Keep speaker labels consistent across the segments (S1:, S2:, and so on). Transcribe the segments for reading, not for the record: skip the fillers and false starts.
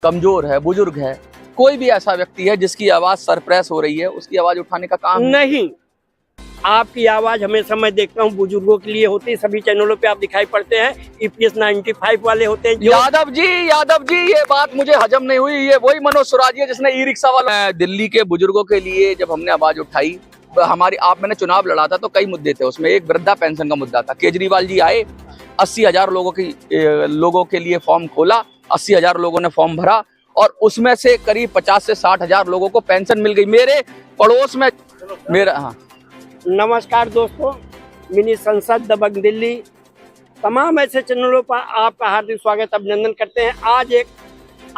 S1: कमजोर है, बुजुर्ग है, कोई भी ऐसा व्यक्ति है जिसकी आवाज सरप्रेस हो रही है, उसकी आवाज उठाने का काम
S2: नहीं। आपकी आवाज हमेशा मैं देखता हूँ बुजुर्गों के लिए होती है, सभी चैनलों पे आप दिखाई पड़ते हैं। EPS 95 वाले होते हैं जो
S1: यादव जी ये बात मुझे हजम नहीं हुई। ये वही मनोज सुराजी है जिसने ई रिक्शा वाला दिल्ली के बुजुर्गों के लिए जब हमने आवाज उठाई, मैंने चुनाव लड़ा था तो कई मुद्दे थे, उसमें एक वृद्धा पेंशन का मुद्दा था। केजरीवाल जी आए, 80,000 लोगों के लिए फॉर्म खोला, 80,000 लोगों ने फॉर्म भरा और उसमें से करीब 50 से 60,000 लोगों को पेंशन मिल गई। मेरे पड़ोस में हाँ।
S2: नमस्कार दोस्तों, मिनी संसद दबंग दिल्ली तमाम ऐसे चैनलों पर आपका हार्दिक स्वागत अभिनंदन करते हैं। आज एक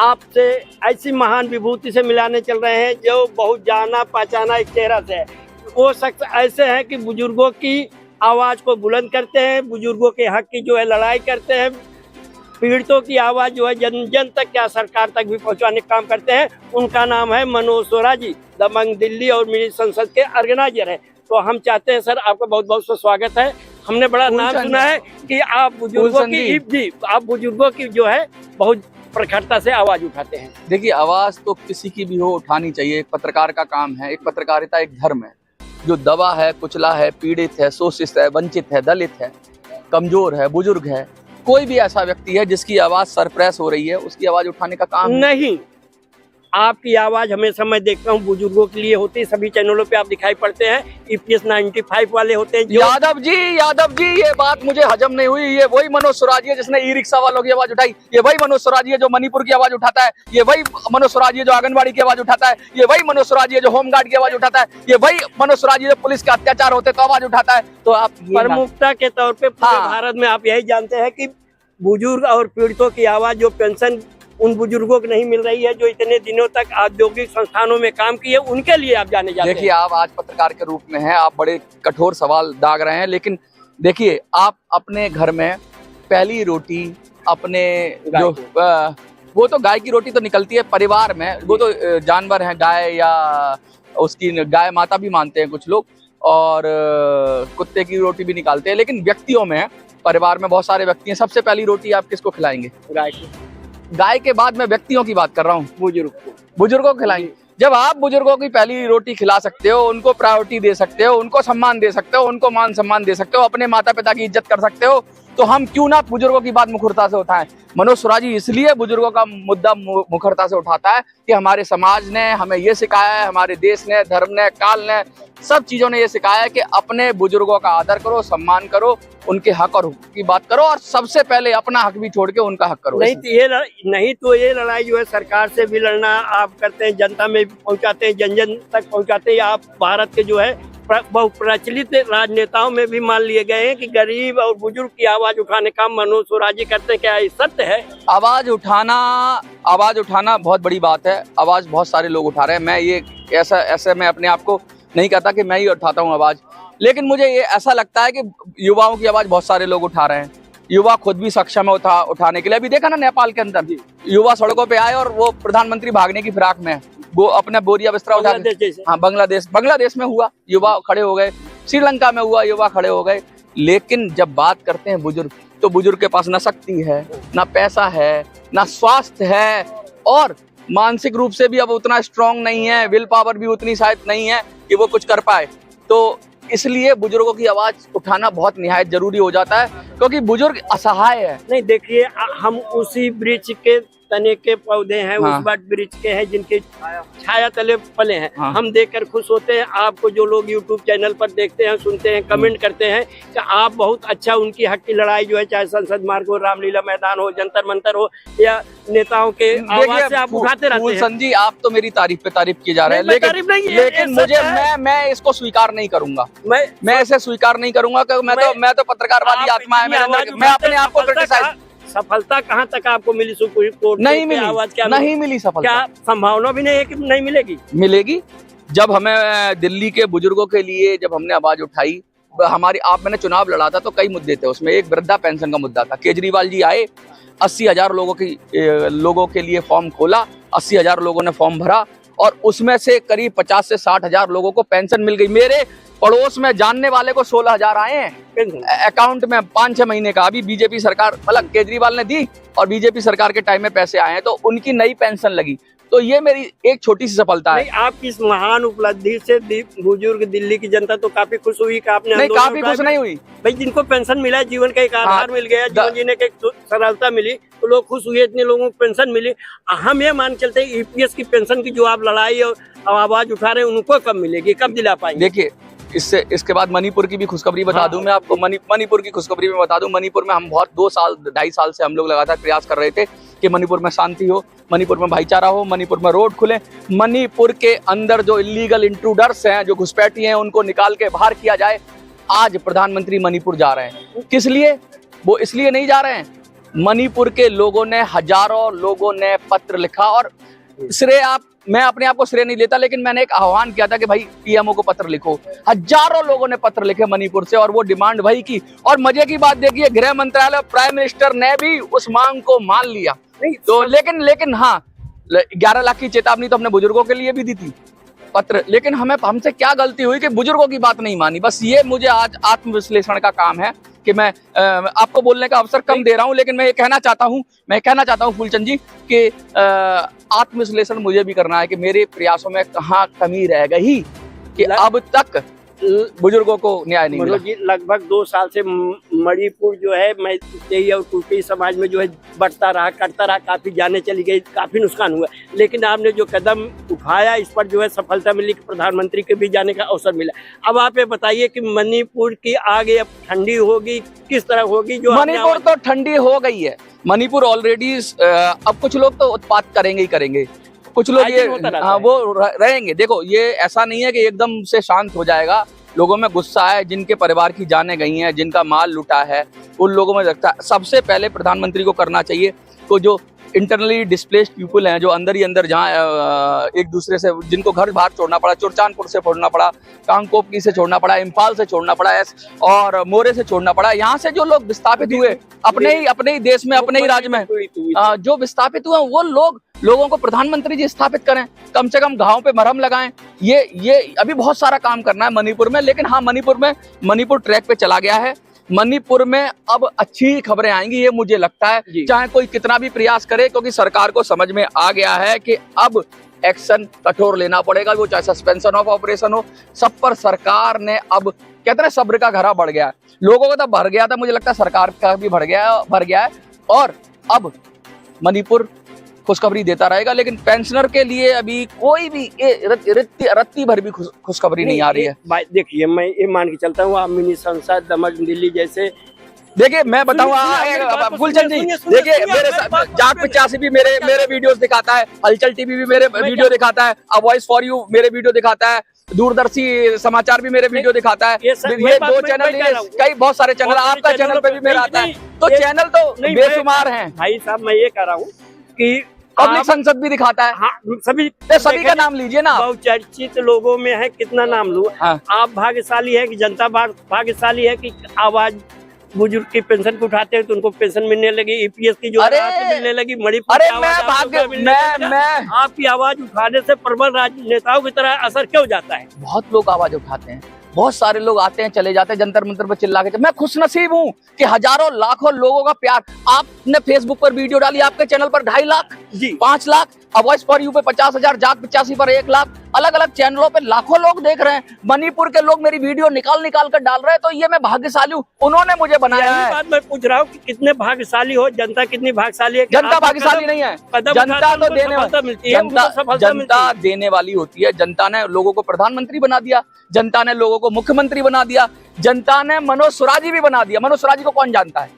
S2: आपसे ऐसी महान विभूति से मिलाने चल रहे हैं जो बहुत जाना पहचाना एक चेहरा से है। वो शख्स ऐसे हैं कि बुजुर्गों की आवाज़ को बुलंद करते हैं, बुजुर्गों के हक की जो है लड़ाई करते हैं, पीड़ितों की आवाज़ जो है जन जन तक या सरकार तक भी पहुंचाने का काम करते हैं। उनका नाम है मनोज सुराजी, दबंग दिल्ली और मिनी संसद के ऑर्गेनाइजर है। तो हम चाहते हैं सर, आपका बहुत बहुत स्वागत है। हमने बड़ा नाम सुना है कि आप बुजुर्गों की जो है बहुत प्रखरता से आवाज उठाते हैं।
S1: देखिए, आवाज तो किसी की भी हो उठानी चाहिए, एक पत्रकार का काम है। एक पत्रकारिता एक धर्म है। जो दबा है, कुचला है, पीड़ित है, शोषित है, वंचित है, दलित है, कमजोर है, बुजुर्ग है, कोई भी ऐसा व्यक्ति है जिसकी आवाज सरप्रेस हो रही है, उसकी आवाज उठाने का काम
S2: नहीं। आपकी आवाज हमेशा मैं देखता हूँ बुजुर्गों के लिए होती है, सभी चैनलों पे आप दिखाई पड़ते हैं। EPS 95 वाले होते हैं जो
S1: यादव जी ये बात मुझे हजम नहीं हुई। ये वही मनोज सुराजी है जिसने ई रिक्शा वालों की आवाज उठाई। ये वही मनोज सुराजी है जो मणिपुर की आवाज उठाता है। ये वही मनोज सुराजी है जो आंगनबाड़ी की आवाज उठाता है। ये वही मनोज सुराजी है जो होमगार्ड की आवाज उठाता है। ये वही मनोज सुराजी है जो पुलिस के अत्याचार होते तो आवाज उठाता है। तो आप
S2: प्रमुखता के तौर पे पूरे भारत में आप यही जानते हैं कि बुजुर्ग और पीड़ितों की आवाज, जो पेंशन उन बुजुर्गों को नहीं मिल रही है जो इतने दिनों तक औद्योगिक संस्थानों में काम किए, उनके लिए आप जाने जाते हैं।
S1: देखिए, आप आज पत्रकार के रूप में हैं, आप बड़े कठोर सवाल दाग रहे हैं, लेकिन देखिए, आप अपने घर में पहली रोटी अपने जो वो तो गाय की रोटी तो निकलती है परिवार में, वो तो जानवर हैं, गाय या उसकी गाय माता भी मानते हैं कुछ लोग, और कुत्ते की रोटी भी निकालते हैं। लेकिन व्यक्तियों में, परिवार में बहुत सारे व्यक्ति हैं, सबसे पहली रोटी आप किसको खिलाएंगे?
S2: गाय की।
S1: गाय के बाद मैं व्यक्तियों की बात कर रहा हूँ, बुजुर्गों को खिलाएंगे। जब आप बुजुर्गों की पहली रोटी खिला सकते हो, उनको प्रायोरिटी दे सकते हो, उनको सम्मान दे सकते हो, उनको मान सम्मान दे सकते हो, अपने माता पिता की इज्जत कर सकते हो, तो हम क्यों ना बुजुर्गों की बात मुखरता से उठाएं। मनोज सुराजी इसलिए बुजुर्गों का मुद्दा मुखरता से उठाता है कि हमारे समाज ने हमें ये सिखाया है, हमारे देश ने, धर्म ने, काल ने, सब चीजों ने ये सिखाया है कि अपने बुजुर्गों का आदर करो, सम्मान करो, उनके हक और हुकूक की बात करो, और सबसे पहले अपना हक भी छोड़ के उनका हक करो।
S2: नहीं तो ये लड़ाई जो है सरकार से भी लड़ना आप करते हैं, जनता में भी पहुंचाते हैं, जन जन तक पहुंचाते हैं। आप भारत के जो है बहुत प्रचलित राजनेताओं में भी मान लिए गए हैं कि गरीब और बुजुर्ग की आवाज उठाने का मनोज सुराजी करते हैं। क्या ये सत्य है?
S1: आवाज उठाना बहुत बड़ी बात है। आवाज बहुत सारे लोग उठा रहे हैं। मैं ये ऐसा मैं अपने आप को नहीं कहता कि मैं ही उठाता हूँ आवाज, लेकिन मुझे ये ऐसा लगता है कि युवाओं की आवाज बहुत सारे लोग उठा रहे हैं। युवा खुद भी सक्षम है उठाने के लिए। अभी देखा ना, नेपाल के अंदर युवा सड़कों पे आए और वो प्रधानमंत्री भागने की फिराक में वो अपने बोरिया बिस्तरा उठा, हाँ, बांग्लादेश में हुआ, युवा खड़े हो गए। श्रीलंका में हुआ, युवा खड़े हो गए। लेकिन जब बात करते हैं बुजुर्ग, तो बुजुर्ग के पास ना शक्ति है, ना पैसा है, ना स्वास्थ्य है, और मानसिक रूप से भी अब उतना स्ट्रांग नहीं है, विल पावर भी उतनी शायद नहीं है कि वो कुछ कर पाए। तो इसलिए बुजुर्गों की आवाज उठाना बहुत निहायत जरूरी हो जाता है, क्योंकि बुजुर्ग असहाय है।
S2: नहीं, देखिए, हम उसी वृक्ष के तने के पौधे हैं, हाँ। उस वट वृक्ष के हैं जिनके छाया तले पले हैं, हाँ। हम देखकर खुश होते हैं। आपको जो लोग YouTube चैनल पर देखते हैं, सुनते हैं, कमेंट करते हैं कि आप बहुत अच्छा उनकी हक की लड़ाई जो है, चाहे संसद मार्ग हो, रामलीला मैदान हो, जंतर मंतर हो, या नेताओं के आवाज से आप उठाते रहते हैं।
S1: जी, आप तो मेरी तारीफ पे तारीफ की जा रहे हैं, लेकिन मुझे मैं इसको स्वीकार नहीं करूंगा। मैं इसे स्वीकार नहीं करूंगा, क्योंकि मैं तो पत्रकारवादी आत्मा है, मैं अपने आप को क्रिटिसाइज।
S2: सफलता कहाँ तक आपको मिली? सुप्रीम कोर्ट
S1: नहीं मिली, आवाज क्या नहीं मिली सफलता?
S2: क्या संभावना भी नहीं है कि नहीं मिलेगी?
S1: मिलेगी। जब हमें दिल्ली के बुजुर्गों के लिए जब हमने आवाज उठाई, मैंने चुनाव लड़ा था तो कई मुद्दे थे, उसमें एक वृद्धा पेंशन का मुद्दा था। केजरीवाल जी आए, 80,000 लोगों के लिए फॉर्म खोला, 80,000 लोगों ने फॉर्म भरा, और उसमें से करीब 50 से 60 हजार लोगों को पेंशन मिल गई। मेरे पड़ोस में जानने वाले को 16 हजार आए हैं अकाउंट में 5-6 महीने का। अभी बीजेपी सरकार मतलब केजरीवाल ने दी और बीजेपी सरकार के टाइम में पैसे आए हैं, तो उनकी नई पेंशन लगी। तो ये मेरी एक छोटी सी सफलता है।
S2: आपकी इस महान उपलब्धि से बुजुर्ग दिल्ली की जनता तो काफी खुश हुई कि आपने
S1: नहीं, काफी खुश नहीं हुई
S2: भाई। जिनको पेंशन मिला, जीवन का एक आधार मिल गया, जीवन जीने की एक सरलता मिली, तो लोग खुश हुए। इतने लोगों को पेंशन मिली। हम ये मान चलते हैं ईपीएस की पेंशन की जो आप लड़ाई और आवाज उठा रहे हैं, उनको कब मिलेगी, कब दिला पाएंगे?
S1: देखिए, इसके बाद मणिपुर की भी खुशखबरी बता दूं मैं आपको। मणिपुर की खुशखबरी में बता दूं, मणिपुर में हम बहुत 2-2.5 साल से हम लोग लगातार प्रयास कर रहे थे कि मणिपुर में शांति हो, मणिपुर में भाईचारा हो, मणिपुर में रोड खुले, मणिपुर के अंदर जो इलीगल इंट्रूडर्स हैं, जो घुसपैठी हैं, उनको निकाल के बाहर किया जाए। आज प्रधानमंत्री मणिपुर जा रहे हैं। किस लिए? वो इसलिए नहीं जा रहे हैं, मणिपुर के लोगों ने, हजारों लोगों ने पत्र लिखा। और श्रेय मैं अपने आप को श्रेय नहीं लेता, लेकिन मैंने एक आह्वान किया था कि भाई पीएमओ को पत्र लिखो। हजारों लोगों ने पत्र लिखे मणिपुर से और वो डिमांड वही की। और मजे की बात देखिए, गृह मंत्रालय, प्राइम मिनिस्टर ने भी उस मांग को मान लिया। तो लेकिन हाँ, 11 लाख की चेतावनी तो हमने बुजुर्गों के लिए भी दी थी पत्र। लेकिन हमसे क्या गलती हुई कि बुजुर्गों की बात नहीं मानी। बस ये मुझे आज आत्मविश्लेषण का काम है कि मैं आपको बोलने का अवसर कम दे रहा हूं, लेकिन मैं ये कहना चाहता हूं फूलचंद जी कि आत्मविश्लेषण मुझे भी करना है कि मेरे प्रयासों में कहाँ कमी रह गई कि अब तक बुजुर्गों को न्याय नहीं मिला।
S2: जी, लगभग 2 साल से मणिपुर जो है, मैं और कुकी समाज में जो है बढ़ता रहा, कटता रहा, काफी जाने चली गई, काफी नुकसान हुआ। लेकिन आपने जो कदम उठाया, इस पर जो है सफलता मिली कि प्रधानमंत्री के भी जाने का अवसर मिला। अब आप ये बताइए कि मणिपुर की आगे अब ठंडी होगी, किस तरह होगी? जो
S1: मणिपुर तो ठंडी हो गई है। मणिपुर ऑलरेडी, अब कुछ लोग तो उत्पात करेंगे ही करेंगे, कुछ लोग ये वो रहेंगे। देखो, ये ऐसा नहीं है कि एकदम से शांत हो जाएगा। लोगों में गुस्सा है, जिनके परिवार की जानें गई हैं, जिनका माल लुटा है, उन लोगों में लगता है सबसे पहले प्रधानमंत्री को करना चाहिए तो जो इंटरनली डिस्प्लेस्ड पीपल हैं, जो अंदर ही अंदर जहाँ एक दूसरे से, जिनको घर बाहर छोड़ना पड़ा, चुरचानपुर से छोड़ना पड़ा, कांगकोपकी से छोड़ना पड़ा, इम्फाल से छोड़ना पड़ा और मोरे से छोड़ना पड़ा, यहाँ से जो लोग विस्थापित हुए अपने ही देश में, अपने ही राज्य में जो विस्थापित हुए, वो लोगों को प्रधानमंत्री जी स्थापित करें, कम से कम घावों पे मरहम लगाएं। ये अभी बहुत सारा काम करना है मणिपुर में। लेकिन हाँ, मणिपुर ट्रैक पे चला गया है। मणिपुर में अब अच्छी खबरें आएंगी, ये मुझे लगता है, चाहे कोई कितना भी प्रयास करे, क्योंकि सरकार को समझ में आ गया है कि अब एक्शन कठोर लेना पड़ेगा। वो चाहे सस्पेंशन ऑफ ऑपरेशन हो, सब पर सरकार ने, अब कहते हैं सब्र का घड़ा बढ़ गया है। लोगों का तो भर गया था, मुझे लगता है सरकार का भी भर गया है। और अब मणिपुर खुशखबरी देता रहेगा। लेकिन पेंशनर के लिए अभी कोई भी रत्ती भर भी खुशखबरी नहीं आ रही है।
S2: देखिए, मैं ये मान के चलता हूँ, आप मिनी संसद दमन दिल्ली जैसे,
S1: देखिए मैं बताऊँ फूलचंद जी, देखिए मेरे जाग 85 भी मेरे वीडियोस दिखाता है, हलचल टीवी भी मेरे वीडियो दिखाता है, अ वॉइस फॉर यू मेरे वीडियो दिखाता है, दूरदर्शी समाचार भी मेरे वीडियो दिखाता है। ये 2 चैनल, कई बहुत सारे चैनल, आपका चैनल पे भी मेरा आता है। तो चैनल तो बेशुमार हैं
S2: भाई साहब। मैं ये कह रहा हूँ कि
S1: पब्लिक संसद भी दिखाता है।
S2: हाँ, सभी
S1: का नाम लीजिए ना।
S2: बहुचर्चित लोगों में है, कितना नाम लूं।
S1: हाँ।
S2: आप भाग्यशाली है कि जनता भाग्यशाली है कि आवाज बुजुर्ग की पेंशन को उठाते हैं तो उनको पेंशन मिलने लगी, ईपीएस की जो मिलने लगी, मणिपुर आपकी आवाज उठाने से प्रबल राजनेताओं की तरह असर क्यों जाता है?
S1: बहुत लोग आवाज उठाते हैं, बहुत सारे लोग आते हैं, चले जाते हैं, जंतर मंतर पर चिल्ला के। मैं खुशनसीब हूँ कि हजारों लाखों लोगों का प्यार। आपने फेसबुक पर वीडियो डाली, आपके चैनल पर 2.5 लाख जी, 5 lakh, a voice for you पे 50,000, जाग 85 पर 1 लाख, अलग अलग चैनलों पे लाखों लोग देख रहे हैं। मणिपुर के लोग मेरी वीडियो निकाल कर डाल रहे हैं। तो ये मैं भाग्यशाली हूँ, उन्होंने मुझे बनाया है।
S2: बात मैं पूछ रहा हूँ कि कितने भाग्यशाली हो, जनता कितनी भाग्यशाली है?
S1: जनता भाग्यशाली नहीं है, जनता तो जनता देने वाली होती है। जनता ने लोगों को प्रधानमंत्री बना दिया, जनता ने लोगों को मुख्यमंत्री बना दिया, जनता ने मनोज सुराजी भी बना दिया। मनोज सुराजी को कौन जानता है?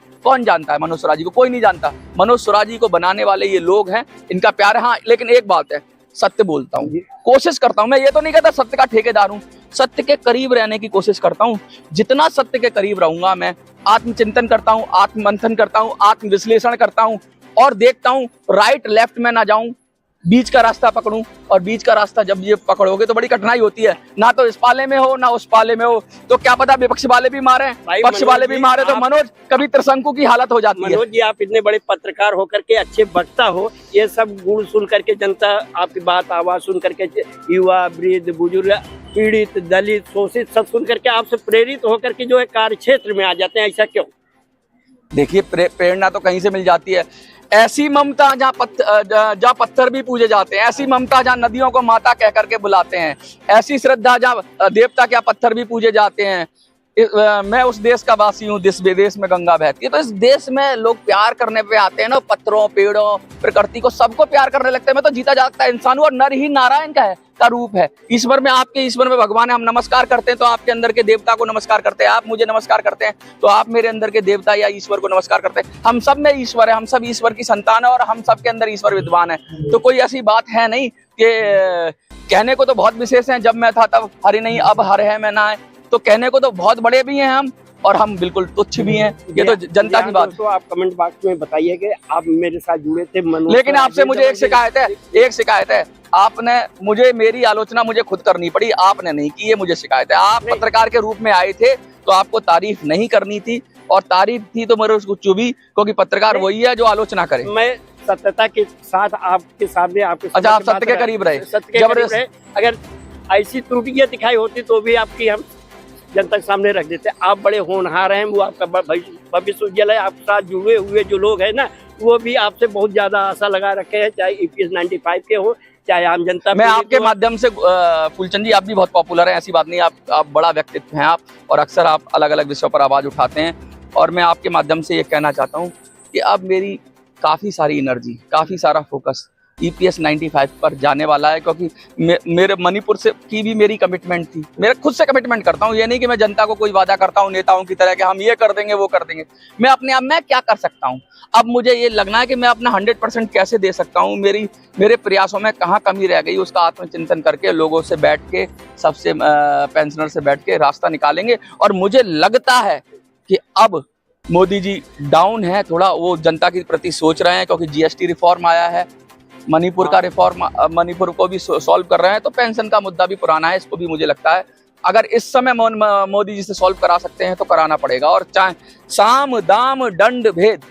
S1: मनोज सुराजी को कोई नहीं जानता। मनोज सुराजी को बनाने वाले ये लोग हैं, इनका प्यार है। हाँ, लेकिन एक बात है, सत्य बोलता हूँ, कोशिश करता हूँ। मैं ये तो नहीं कहता सत्य का ठेकेदार हूँ, सत्य के करीब रहने की कोशिश करता हूँ। जितना सत्य के करीब रहूंगा, मैं आत्मचिंतन करता हूँ, आत्ममंथन करता हूँ, आत्मविश्लेषण करता हूँ और देखता हूँ राइट लेफ्ट में ना जाऊं, बीच का रास्ता पकड़ूं, और बीच का रास्ता जब ये पकड़ोगे तो बड़ी कठिनाई होती है, ना तो इस पाले में हो ना उस पाले में हो, तो क्या पता विपक्ष वाले भी मारे, पक्ष वाले भी मारे, तो मनोज कभी त्रिशंकु की हालत हो जाती है।
S2: मनोज जी, आप इतने बड़े पत्रकार होकर के अच्छे वक्ता हो, ये सब गुण सुन करके जनता आपकी बात आवाज सुन करके, युवा, वृद्ध, बुजुर्ग, पीड़ित, दलित, शोषित सब सुन करके आपसे प्रेरित होकर के जो है कार्य क्षेत्र में आ जाते हैं, ऐसा क्यों?
S1: देखिए, प्रेरणा तो कहीं से मिल जाती है। ऐसी ममता जहाँ पत्थर भी पूजे जाते हैं, ऐसी ममता जहाँ नदियों को माता कह करके बुलाते हैं, ऐसी श्रद्धा जहाँ देवता क्या पत्थर भी पूजे जाते हैं। मैं उस देश का वासी हूँ, देश विदेश में गंगा बहती है। तो इस देश में लोग प्यार करने पे आते हैं ना, पत्थरों, पेड़ों, प्रकृति को, सबको प्यार करने लगते हैं। मैं तो जीता जागता इंसान हूँ, और नर ही नारायण का रूप है। ईश्वर में, आपके ईश्वर में भगवान है। हम नमस्कार करते हैं तो आपके अंदर के देवता को नमस्कार करते हैं, आप मुझे नमस्कार करते हैं तो आप मेरे अंदर के देवता या ईश्वर को नमस्कार करते हैं। हम सब में ईश्वर है, हम सब ईश्वर की संतान है, और हम सब के अंदर ईश्वर विद्वान है। तो कोई ऐसी बात है नहीं कि कहने को तो बहुत विशेष है, जब मैं था तब हरि नहीं अब हर है मैं ना है, तो कहने को तो बहुत बड़े भी हैं हम, और हम बिल्कुल तुच्छ भी हैं। ये तो जनता की बात है।
S2: आप कमेंट बॉक्स में बताइए कि आप मेरे साथ जुड़े थे।
S1: लेकिन आपसे मुझे एक शिकायत है, आपने मुझे, मेरी आलोचना मुझे खुद करनी पड़ी, आपने नहीं की, ये मुझे शिकायत है। आप पत्रकार के रूप में आए थे तो आपको तारीफ नहीं करनी थी, और तारीफ थी तो मेरे उसको चुभी, क्योंकि पत्रकार वही है जो आलोचना करे।
S2: मैं सत्यता के साथ आपके सामने, आपके
S1: अच्छा, आप सत्य के करीब रहे,
S2: जबरदस्त। अगर ऐसी त्रुटियां दिखाई होती तो भी आपकी हम जनता के सामने रख देते। आप बड़े होनहार हैं, वो आपका भविष्य उज्जवल है। आपके साथ जुड़े हुए जो लोग हैं ना, वो भी आपसे बहुत ज्यादा आशा लगा रखे हैं, चाहे EPS 95 के हो, चाहे आम जनता।
S1: मैं आपके माध्यम से, फूलचंद जी, आप भी बहुत पॉपुलर हैं, ऐसी बात नहीं, आप बड़ा व्यक्तित्व हैं आप, और अक्सर आप अलग अलग विषयों पर आवाज उठाते हैं। और मैं आपके माध्यम से ये कहना चाहता हूँ कि अब मेरी काफी सारी एनर्जी, काफी सारा फोकस EPS 95 पर जाने वाला है, क्योंकि मेरे मणिपुर से की भी मेरी कमिटमेंट थी। मेरा खुद से कमिटमेंट करता हूँ, ये नहीं कि मैं जनता को कोई वादा करता हूँ नेताओं की तरह कि हम ये कर देंगे वो कर देंगे। मैं अपने आप, मैं क्या कर सकता हूँ, अब मुझे ये लगना है कि मैं अपना 100% कैसे दे सकता हूँ, मेरे प्रयासों में कहाँ कमी रह गई, उसका आत्मचिंतन करके लोगों से बैठ के, सबसे पेंशनर से बैठ के रास्ता निकालेंगे। और मुझे लगता है कि अब मोदी जी डाउन है थोड़ा, वो जनता के प्रति सोच रहे हैं, क्योंकि GST रिफॉर्म आया है, मणिपुर का रिफॉर्म, मणिपुर को भी सॉल्व कर रहे हैं, तो पेंशन का मुद्दा भी पुराना है, इसको भी मुझे लगता है अगर इस समय मोदी जी से सॉल्व करा सकते हैं तो कराना पड़ेगा। और चाहे साम दाम दंड भेद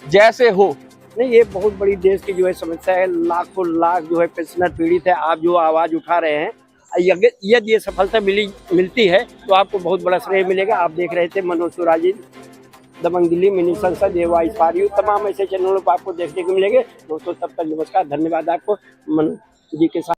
S1: जैसे हो,
S2: नहीं, ये बहुत बड़ी देश की जो है समस्या है। लाखों लाख जो है पेंशनर पीड़ित है। आप जो आवाज उठा रहे हैं, यदि ये सफलता मिलती है तो आपको बहुत बड़ा श्रेय मिलेगा। आप देख रहे थे मनोज सुराजी, दबंग दिल्ली, मिनी संसद, वॉइस फॉर यू, तमाम ऐसे चैनलों पर आपको देखने को मिलेंगे। दोस्तों, तब तक नमस्कार, धन्यवाद आपको मनोज जी के साथ।